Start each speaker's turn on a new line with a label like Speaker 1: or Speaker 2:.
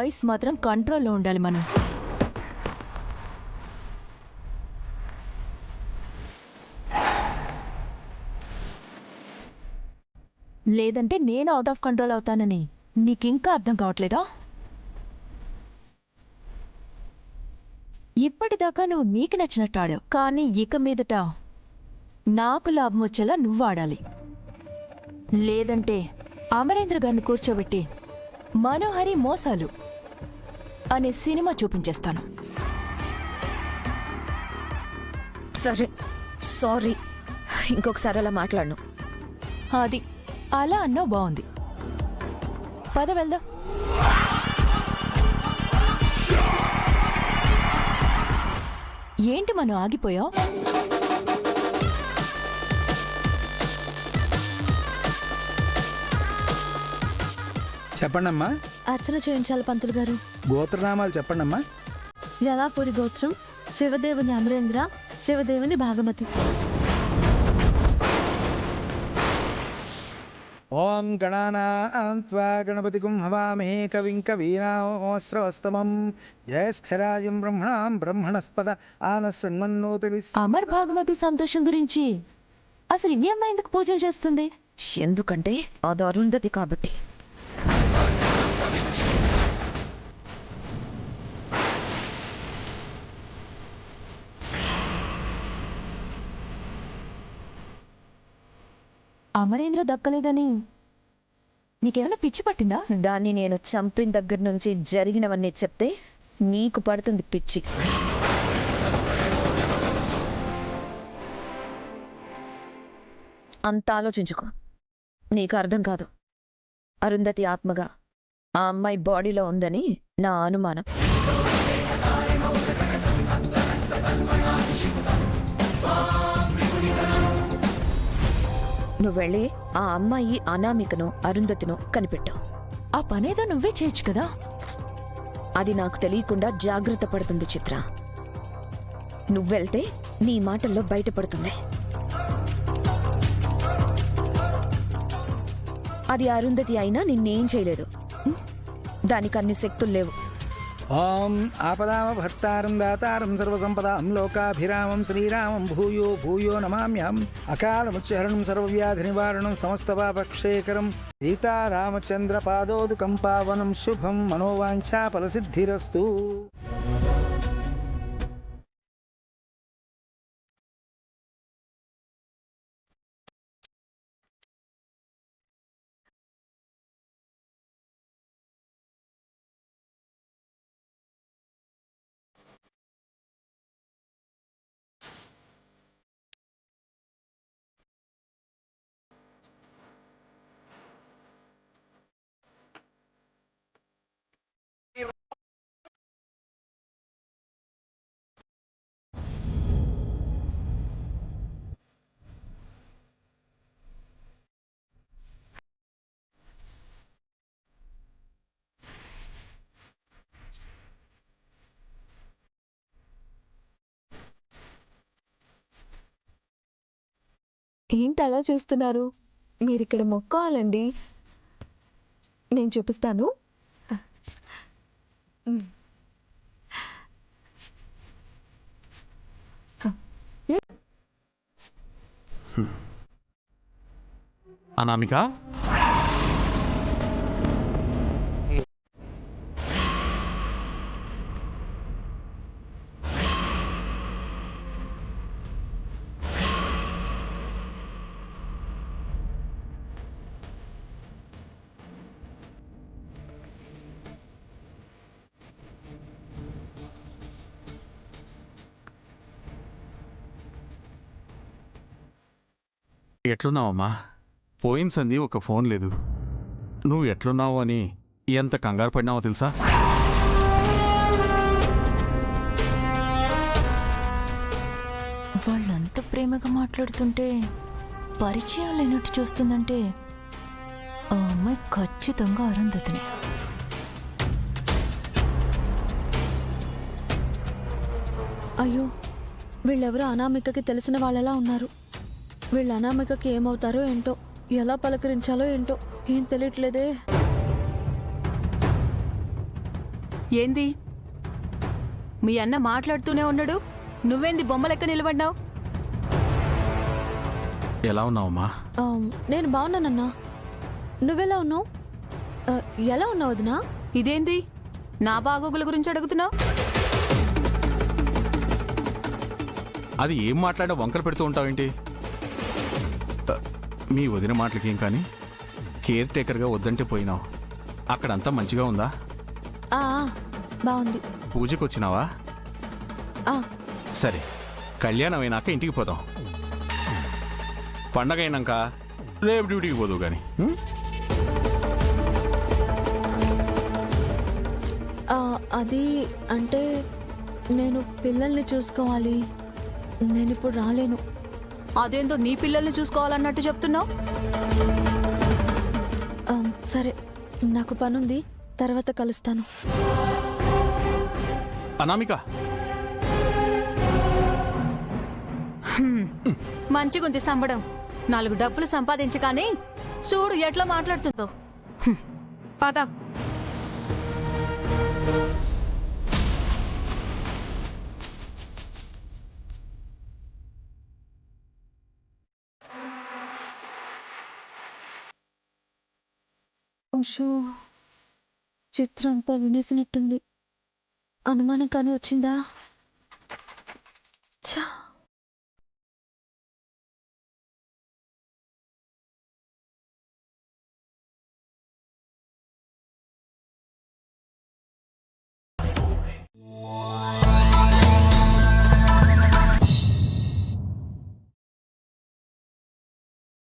Speaker 1: Voice మాత్రం కంట్రోల్లో ఉండాలి మనం. లేదంటే నేను అవుట్ ఆఫ్ కంట్రోల్ అవుతానని నీకింకా అర్థం కావట్లేదా? ఇప్పటిదాకా నువ్వు నీకు నచ్చినట్టు ఆడావు, కానీ ఇక మీదట నాకు లాభం వచ్చేలా నువ్వు ఆడాలి. లేదంటే అమరేంద్ర గారిని కూర్చోబెట్టి మనోహరి మోసాలు అనే సినిమా చూపించేస్తాను.
Speaker 2: సరే, సారీ, ఇంకొకసారి అలా మాట్లాడను.
Speaker 1: అది అలా అన్నా బాగుంది. పద వెళ్దాం. ఏంటి మనం ఆగిపోయావు?
Speaker 3: చెప్పండమ్మా.
Speaker 4: అర్చన చేయించాలి పంతులు గారు.
Speaker 3: గోత్రనామాలు చెప్పండమ్మా.
Speaker 4: యలాపురి గోత్రం, శివదేవుని అమరేంద్ర, శివదేవుని భాగమతి.
Speaker 3: ఓం గణానాం త్వా గణపతిగుం హవామహే కవిం కవీనామోస్రవస్తమం జ్యేష్ఠరాజం బ్రహ్మణాం బ్రహ్మణస్పద ఆనశృణ్వన్నోతి.
Speaker 1: అమర్ భాగవతి సంతోషం గురించి అసలు ఈ అమ్మాయి ఎందుకు పూజలు చేస్తుంది?
Speaker 2: ఎందుకంటే అది అరుంధతి కాబట్టి.
Speaker 1: అమరేంద్ర దక్కలేదని నీకేమైనా పిచ్చి పట్టిందా?
Speaker 2: దాన్ని నేను చంపిన దగ్గర నుంచి జరిగినవన్నీ చెప్తే నీకు పడుతుంది పిచ్చి. అంత ఆలోచించుకో, నీకు అర్థం కాదు. అరుంధతి ఆత్మగా ఆ అమ్మాయి బాడీలో ఉందని నా అనుమానం. నువ్వు వెళ్ళి ఆ అమ్మాయి అనామికను అరుంధతిను కనిపెట్టు.
Speaker 1: ఆ పనేదో నువ్వే చేయొచ్చు కదా.
Speaker 2: అది నాకు తెలియకుండా జాగ్రత్త పడుతుంది చిత్ర. నువ్వెళ్తే నీ మాటల్లో బయటపడుతుంది. అది అరుంధతి అయినా నిన్నేం చేయలేదు. దానికి అన్ని శక్తులు లేవు.
Speaker 3: ఓం ఆపదామ భర్తారం దాతారం సర్వసంపదాం లోకాభిరామం శ్రీరామం భూయో భూయో నమామ్యాం. అకాలముచ్చరణం సర్వవ్యాధి నివారణం సమస్త పాపక్షేకరం సీతారామచంద్ర పాదోదుకం పావనం శుభం మనోవాంఛా ఫలసిద్ధిరస్తు.
Speaker 4: ఏంటి అలా చూస్తున్నారు? మీరు ఇక్కడ మొక్కాలండి, నేను చూపిస్తాను.
Speaker 5: అనామిక, ఎట్లున్నావమ్మా? పోయిన సంధి ఒక ఫోన్ లేదు. నువ్వు ఎట్లున్నావు అని ఎంత కంగారు పడినావో తెలుసా?
Speaker 1: వాళ్ళంత ప్రేమగా మాట్లాడుతుంటే పరిచయం లేనట్టు చూస్తుందంటే ఆ అమ్మాయి ఖచ్చితంగా అరుంధతినే.
Speaker 4: అయ్యో, వీళ్ళెవరో అనామికకి తెలిసిన వాళ్ళలా ఉన్నారు. వీళ్ళ అనామికకి ఏమవుతారో ఏంటో, ఎలా పలకరించాలో ఏంటో ఏం తెలియట్లేదే.
Speaker 6: ఏంది మీ అన్న మాట్లాడుతూనే ఉన్నాడు, నువ్వేంది బొమ్మలెక్క నిలబడ్డావు?
Speaker 5: ఎలా ఉన్నావమ్మా?
Speaker 4: నేను బాగున్నానన్నా. నువ్వెలా ఉన్నావు? ఎలా ఉన్నావు వదినా?
Speaker 6: ఇదేంది నా బాగోగుల గురించి అడుగుతున్నావు?
Speaker 5: అది ఏం మాట్లాడా వంకలు పెడుతూ ఉంటావేంటి? మీ వదిన మాటలకేం కానీ కేర్ టేకర్గా వద్దంటే పోయినావు. అక్కడంతా మంచిగా ఉందా?
Speaker 4: ఆ, బాగుంది.
Speaker 5: పూజకి వచ్చినావా?
Speaker 4: ఆ,
Speaker 5: సరే, కళ్యాణం అయినాక ఇంటికి పోదాం. పండగ అయినాక రేపు డ్యూటీకి పోదు కానీ.
Speaker 4: అది అంటే నేను పిల్లల్ని చూసుకోవాలి. నేను ఇప్పుడు రాలేను.
Speaker 6: అదేందో నీ పిల్లల్ని చూసుకోవాలన్నట్టు చెప్తున్నావు.
Speaker 4: సరే, నాకు పనుంది, తర్వాత కలుస్తాను.
Speaker 5: అనామిక,
Speaker 6: మంచిగుంది సంబడం. 4 డబ్బులు సంపాదించగానే చూడు ఎట్లా మాట్లాడుతుందో. పద.
Speaker 4: చిత్రం అంతా వినేసినట్టుంది. అనుమానం కానీ వచ్చిందా?